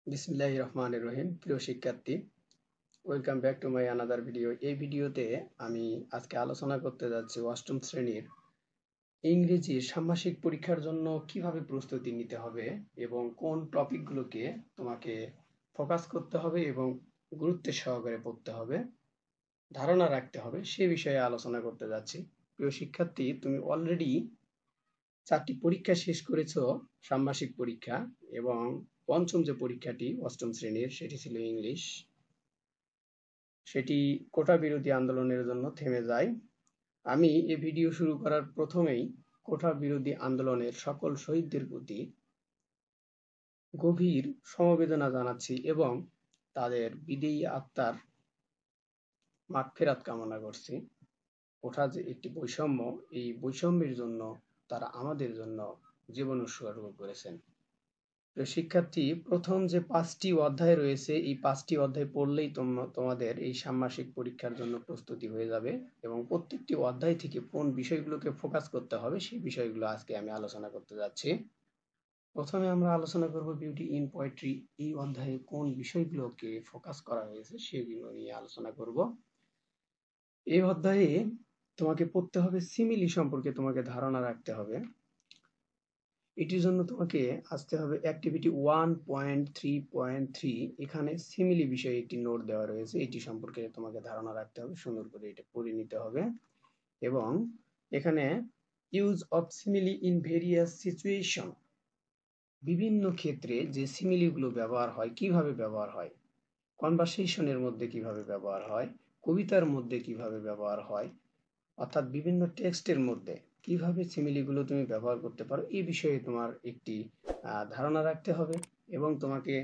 বিসমিল্লাহির রহমানির রহিম। প্রিয় শিক্ষার্থী, welcome back to my another video. এই ভিডিওতে আমি আজকে আলোচনা করতে যাচ্ছি অষ্টম শ্রেণীর ইংরেজি ষান্মাসিক পরীক্ষার জন্য কিভাবে প্রস্তুতি নিতে হবে এবং কোন টপিকগুলোকে তোমাকে ফোকাস করতে হবে এবং গুরুত্বের সহকারে পড়তে হবে, ধারণা রাখতে হবে, সে বিষয়ে আলোচনা করতে যাচ্ছি। প্রিয় শিক্ষার্থী, তুমি অলরেডি 4টি পরীক্ষা শেষ করেছো, ষান্মাসিক পরীক্ষা, এবং পঞ্চম যে পরীক্ষাটি অষ্টম শ্রেণীর সেটি ছিল ইংলিশ। সেটি কোটা বিরোধী আন্দোলনের জন্য থেমে যায়। আমি এই ভিডিও শুরু করার প্রথমেই কোটা বিরোধী আন্দোলনের সকল শহীদদের প্রতি গভীর সমবেদনা জানাচ্ছি এবং তাদের বিদেয়ী আত্মার মাগফিরাত কামনা করছি। কোটা যে একটি বৈষম্য, এই বৈষম্যের জন্য তারা আমাদের জন্য জীবন উৎসর্গ করেছেন। শিক্ষার্থী, প্রথম যে 5টি অধ্যায় রয়েছে, এই 5টি অধ্যায় পড়লেই তোমাদের এই ষান্মাসিক পরীক্ষার জন্য প্রস্তুতি হয়ে যাবে এবং প্রত্যেকটি অধ্যায় থেকে কোন বিষয়গুলোকে ফোকাস করতে হবে সেই বিষয়গুলো আজকে আমি আলোচনা করতে যাচ্ছি। প্রথমে আমরা আলোচনা করব বিউটি ইন পোয়েট্রি। এই অধ্যায়ে কোন বিষয়গুলোকে ফোকাস করা হয়েছে সেগুলো নিয়ে আলোচনা করব। এই অধ্যায়ে তোমাকে পড়তে হবে সিমিলি সম্পর্কে, তোমাকে ধারণা রাখতে হবে। এটির জন্য তোমাকে আসতে হবে অ্যাক্টিভিটি 1.3.3। এখানে সিমিলি বিষয়ে একটি নোট দেওয়া রয়েছে, এটি সম্পর্কে তোমাকে ধারণা রাখতে হবে, সুন্দর করে এটা পড়ে নিতে হবে। এবং এখানে use of simile in various situation, বিভিন্ন ক্ষেত্রে যে সিমিলিগুলো ব্যবহার হয়, কিভাবে ব্যবহার হয়, কনভারসেশনের মধ্যে কিভাবে ব্যবহার হয়, কবিতার মধ্যে কিভাবে ব্যবহার হয়, অর্থাৎ বিভিন্ন টেক্সটের মধ্যে কিভাবে সিমিলিগুলো তুমি ব্যবহার করতে পারো, এই বিষয়ে তোমার একটি ধারণা রাখতে হবে। এবং তোমাকে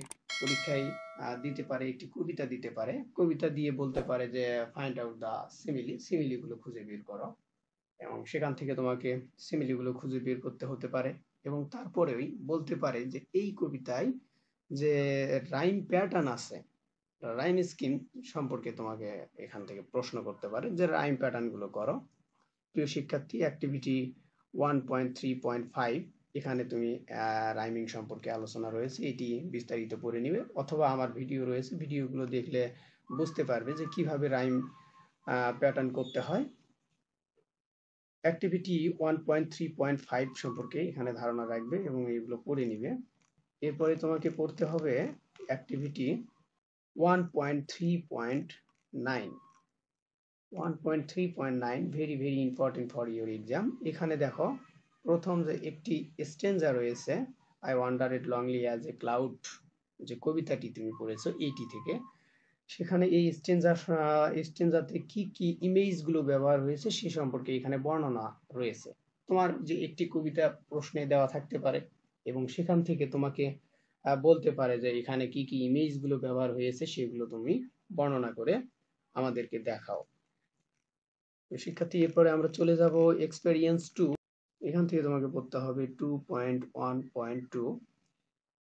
পরীক্ষায় দিতে পারে, একটি কবিতা দিতে পারে, কবিতা দিয়ে বলতে পারে যে ফাইন্ড আউট দ্য সিমিলিগুলো খুঁজে বের করো, এবং সেখান থেকে তোমাকে সিমিলিগুলো খুঁজে বের করতে হতে পারে। এবং তারপরেই বলতে পারে যে এই কবিতায় যে রাইম প্যাটার্ন আছে, রাইম স্কিম সম্পর্কে তোমাকে এখান থেকে প্রশ্ন করতে পারে যে রাইম প্যাটার্ন গুলো করো। প্রিয় শিক্ষার্থী, অ্যাক্টিভিটি 1.3.5, এখানে তুমি রাইমিং সম্পর্কে আলোচনা রয়েছে, এটি বিস্তারিত পড়ে নিবে, অথবা আমার ভিডিও রয়েছে, ভিডিওগুলো দেখলে বুঝতে পারবে যে কিভাবে রাইম প্যাটার্ন করতে হয়। অ্যাক্টিভিটি 1.3.5 সম্পর্কে এখানে ধারণা রাখবে এবং এগুলো পড়ে নিবে। এরপরে তোমাকে পড়তে হবে activity 1.3.9। 1.3.9 very very important for your exam. এখানে দেখো, প্রথম যে একটি স্ট্যাঞ্জা রয়েছে, I wandered lonely as a cloud, যে কবিতাটি তুমি পড়েছো এইটি থেকে, সেখানে এই স্ট্যাঞ্জাতে কি কি ইমেজগুলো ব্যবহার হয়েছে সে সম্পর্কে এখানে বর্ণনা রয়েছে। তোমার যে একটি কবিতা প্রশ্নে দেওয়া থাকতে পারে এবং সেখান থেকে তোমাকে বলতে পারে যে এখানে কি কি ইমেজগুলো ব্যবহার হয়েছে, সেগুলো তুমি বর্ণনা করে আমাদেরকে দেখাও। শিক্ষার্থী, এরপরে আমরা চলে যাব এক্সপেরিয়েন্স 2। এখান থেকে তোমাকে পড়তে হবে 2.1.2।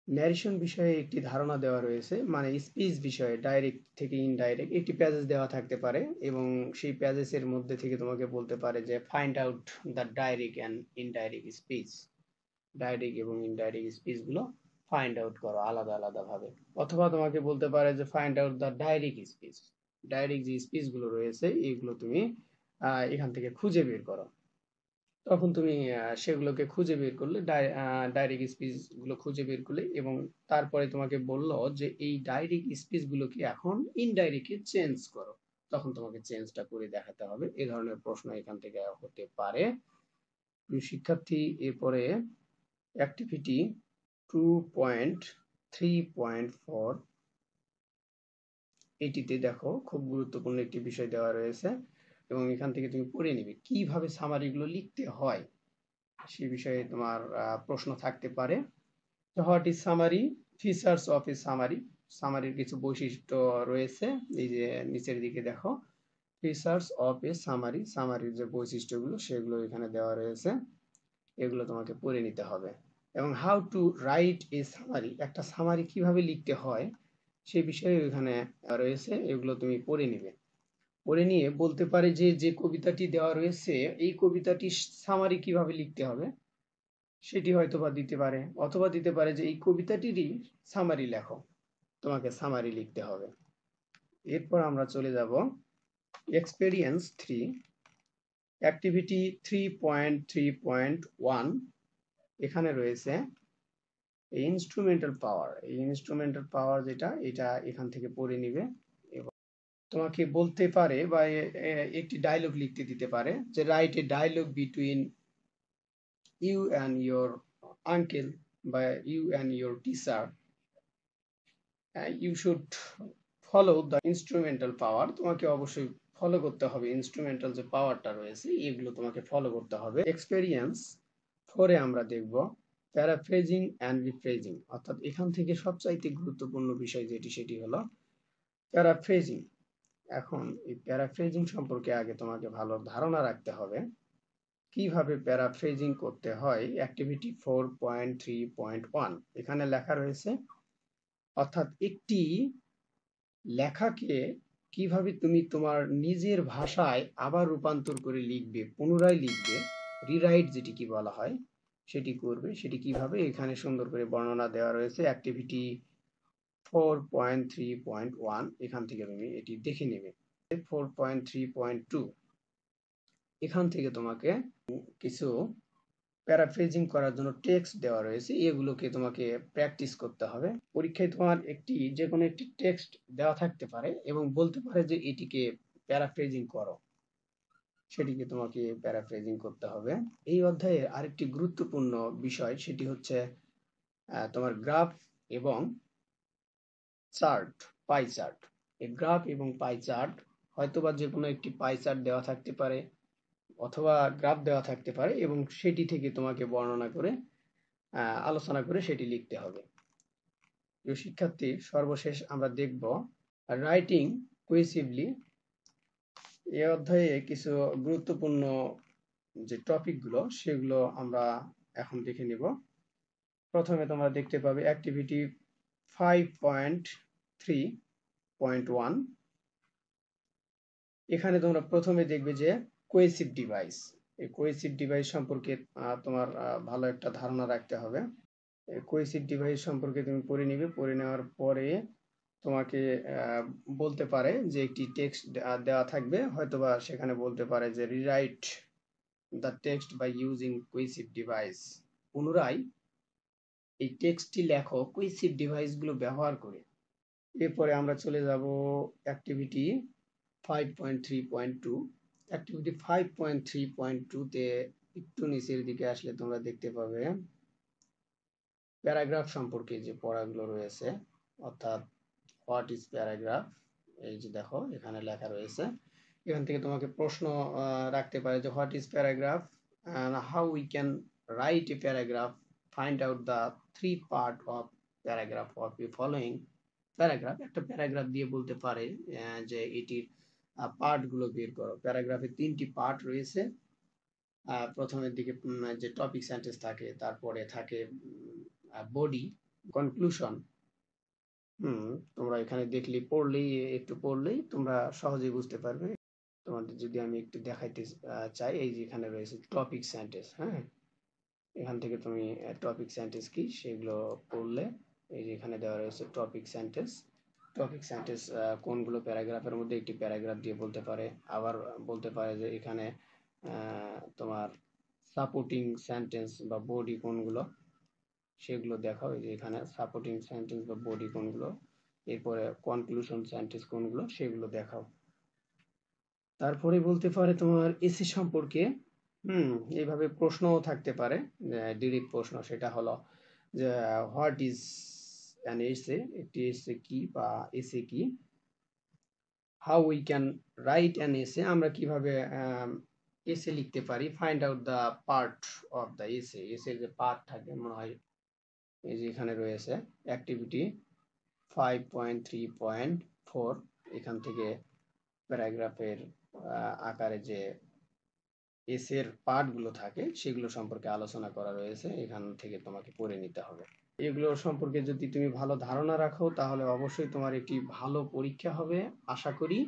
ন্যারেশন বিষয়ে একটি ধারণা দেওয়া রয়েছে, মানে স্পিচ বিষয়ে ডাইরেক্ট থেকে ইনডাইরেক্ট একটি প্যাসেজ দেওয়া থাকতে পারে এবং সেই প্যাসেজের মধ্যে থেকে তোমাকে বলতে পারে যে find out the direct and indirect speech. Direct এবং ইনডাইরেক্ট স্পিচগুলো ফাইন্ড আউট করো আলাদা আলাদা ভাবে। অথবা তোমাকে বলতে পারে যে find out the direct speech. Direct যে স্পিচগুলো রয়েছে এইগুলো তুমি এখান থেকে খুঁজে বের করো। তখন তুমি সেগুলোকে খুঁজে বের করলে, ডাইরেক্ট স্পিচ গুলো খুঁজে বের করলে, এবং তারপরে তোমাকে বললো যে এই ডাইরেক্ট স্পিচ গুলোকে এখন ইনডাইরেক্টে চেঞ্জ করো, তখন তোমাকে চেঞ্জটা করে দেখাতে হবে। এই ধরনের প্রশ্ন এখান থেকে হতে পারে। শিক্ষার্থী, এরপরে অ্যাক্টিভিটি 2.3.4, এটিতে দেখো খুব গুরুত্বপূর্ণ একটি বিষয় দেওয়া রয়েছে এবং এখান থেকে তুমি পড়ে নিবে কিভাবে সামারিগুলো লিখতে হয়, সে বিষয়ে তোমার প্রশ্ন থাকতে পারে। What is summary, features of a summary, সামারির কিছু বৈশিষ্ট্য রয়েছে, এই যে নিচের দিকে দেখো, ফিচার্স অফ এ সামারি, সামারির যে বৈশিষ্ট্যগুলো সেগুলো এখানে দেওয়া রয়েছে, এগুলো তোমাকে পড়ে নিতে হবে। এবং how to write a summary, একটা সামারি কিভাবে লিখতে হয় সে বিষয়ে এখানে রয়েছে, এগুলো তুমি পড়ে নিবে। পড়ে নিয়ে বলতে পারে যে যে কবিতাটি দেওয়া রয়েছে এই কবিতাটি সামারি কিভাবে লিখতে হবে সেটি হয়তো বা দিতে পারে, অথবা দিতে পারে যে এই কবিতাটিরই সামারি লেখো। তোমাকে সামারি লিখতে হবে। এরপর আমরা চলে যাব এক্সপেরিয়েন্স 3 অ্যাক্টিভিটি 3.3.1। এখানে রয়েছে ইনস্ট্রুমেন্টাল পাওয়ার। এই ইনস্ট্রুমেন্টাল পাওয়ার যেটা, এটা এখান থেকে পড়ে নিবে এবং তোমাকে বলতে পারে বা একটি ডায়লগ লিখতে দিতে পারে যে write a dialogue between you and your uncle বা you and your teacher, you should follow the instrumental power. তোমাকে অবশ্যই ফলো করতে হবে ইনস্ট্রুমেন্টাল যে পাওয়ারটা রয়েছে, এগুলো তোমাকে ফলো করতে হবে। এক্সপেরিয়েন্স 4-এ আমরা দেখব প্যারাফ্রেজিং অ্যান্ড রিফ্রেজিং, অর্থাৎ এখান থেকে সবচাইতে গুরুত্বপূর্ণ বিষয় যেটি, সেটি হলো প্যারাফ্রেজিং। এখন এই প্যারাফ্রেজিং সম্পর্কে আগে তোমাকে ভালো ধারণা রাখতে হবে কিভাবে প্যারাফ্রেজিং করতে হয়। অ্যাক্টিভিটি 4.3.1 এখানে লেখা রয়েছে, অর্থাৎ একটি লেখাকে কিভাবে তুমি তোমার নিজের ভাষায় আবার রূপান্তর করে লিখবে, পুনরায় লিখবে, রিরাইট যেটি কি বলা হয়, সেটি করবে। সেটি কিভাবে এখানে সুন্দর করে বর্ণনা দেওয়া রয়েছে। অ্যাক্টিভিটি 4.3.1 এখান থেকে তুমি এটি দেখে নেবে। 4.3.2 এখান থেকে তোমাকে কিছু প্যারাফ্রেজিং করার জন্য টেক্সট দেওয়া রয়েছে, এগুলোকে তোমাকে প্র্যাকটিস করতে হবে। পরীক্ষায় তোমার যে কোনো একটি টেক্সট দেওয়া থাকতে পারে এবং বলতে পারে যে এটিকে প্যারাফ্রেজিং করো, সেটিকে তোমাকে প্যারাফ্রেজিং করতে হবে। এই অধ্যায়ের আরেকটি গুরুত্বপূর্ণ বিষয় সেটি হচ্ছে তোমার গ্রাফ এবং চার্ট, পাই চার্ট। এই গ্রাফ এবং পাই চার্ট, হয়তোবা যে কোনো একটি পাই চার্ট দেওয়া থাকতে পারে অথবা গ্রাফ দেওয়া থাকতে পারে এবং সেটি থেকে তোমাকে বর্ণনা করে আলোচনা করে সেটি লিখতে হবে। প্রিয় শিক্ষার্থী, সর্বশেষ আমরা দেখব রাইটিং কোহেসিভলি। এই অধ্যায়ে কিছু গুরুত্বপূর্ণ যে টপিকগুলো সেগুলো আমরা এখন দেখে নিব। প্রথমে তোমরা দেখতে পাবে অ্যাক্টিভিটি 5.3.1। এখানে তোমরা প্রথমে দেখবে যে কোহেসিভ ডিভাইস। এই কোহেসিভ ডিভাইস সম্পর্কে তোমার ভালো একটা ধারণা রাখতে হবে। কোহেসিভ ডিভাইস সম্পর্কে তুমি পড়ে নিবে। পড়ে নেওয়ার পরে তোমাকে বলতে পারে যে একটি টেক্সট দেওয়া থাকবে, হয়তোবা সেখানে বলতে পারে যে rewrite the text by using cohesive device. পুনরায় এই টেক্সটটি লেখো কোহেসিভ ডিভাইসগুলো ব্যবহার করে। এরপরে আমরা চলে যাব অ্যাক্টিভিটি 5.3.2। অ্যাক্টিভিটি 5.3.2 তে একটু নিচের দিকে আসলে তোমরা দেখতে পাবে প্যারাগ্রাফ সম্পর্কে যে পড়াগুলো রয়েছে, অর্থাৎ হোয়াট ইজ প্যারাগ্রাফ। এই যে দেখো এখানে লেখা রয়েছে। এখান থেকে তোমাকে প্রশ্ন রাখতে পারে যে what is paragraph and how we can write a paragraph, find out the 3 part of paragraph of the following paragraph। একটা প্যারাগ্রাফ দিয়ে বলতে পারে যে এটির পার্ট গুলো বের করো। প্যারাগ্রাফে 3টি পার্ট রয়েছে। প্রথমের দিকে যে টপিক সেন্টেন্স থাকে, তারপরে থাকে বডি, কনক্লুশন। তোমরা এখানে দেখলে একটু পড়লেই তোমরা সহজেই বুঝতে পারবে। তোমাদের যদি আমি একটু দেখাইতে চাই, এই যে এখানে রয়েছে টপিক সেন্টেন্স। হ্যাঁ, এখান থেকে তুমি টপিক সেন্টেন্স কি সেগুলো পড়লে, এই যে এখানে দেওয়া রয়েছে টপিক সেন্টেন্স। টপিক সেন্টেন্স কোনগুলো প্যারাগ্রাফের মধ্যে একটি প্যারাগ্রাফ দিয়ে বলতে পারে। আবার বলতে পারে যে এখানে তোমার সাপোর্টিং সেন্টেন্স বা বডি কোনগুলো সেগুলো দেখাও। এই যে এখানে সাপোর্টিং সেন্টেন্স বা বডি কোনগুলো, এরপরে কনক্লুশন সেন্টেন্স কোনগুলো সেগুলো দেখাও। তারপরে বলতে পারে তোমার এসি সম্পর্কে। এইভাবে প্রশ্নও থাকতে পারে, ডিরেক্ট প্রশ্ন। সেটা হলো যে হোয়াট ইজ অ্যান এসে, একটি এসে কি বা এসে কি। How we can write an essay, আমরা কিভাবে এসে লিখতে পারি। Find out the part of the essay, এসে যে পার্ট থাকে মনে হয় এই যে এখানে রয়েছে অ্যাক্টিভিটি 5.3.4। এখান থেকে প্যারাগ্রাফের আকারে যে এসের পার্টগুলো থাকে সেগুলো সম্পর্কে আলোচনা করা রয়েছে, এখান থেকে তোমাকে পড়ে নিতে হবে। এগুলো সম্পর্কে যদি তুমি ভালো ধারণা রাখো তাহলে অবশ্যই তোমার একটি ভালো পরীক্ষা হবে আশা করি।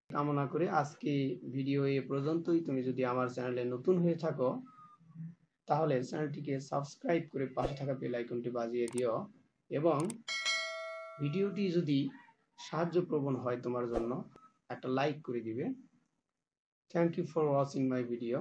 কামনা করে আজকে ভিডিও এ পর্যন্তই। তুমি যদি আমার চ্যানেলে নতুন হয়ে থাকো তাহলে চ্যানেলটিকে সাবস্ক্রাইব করে পাশে থাকা বেল আইকনটি বাজিয়ে দিও এবং ভিডিওটি যদি সাহায্যপ্রবণ হয় তোমার জন্য একটা লাইক করে দিবে। Thank you for watching my video.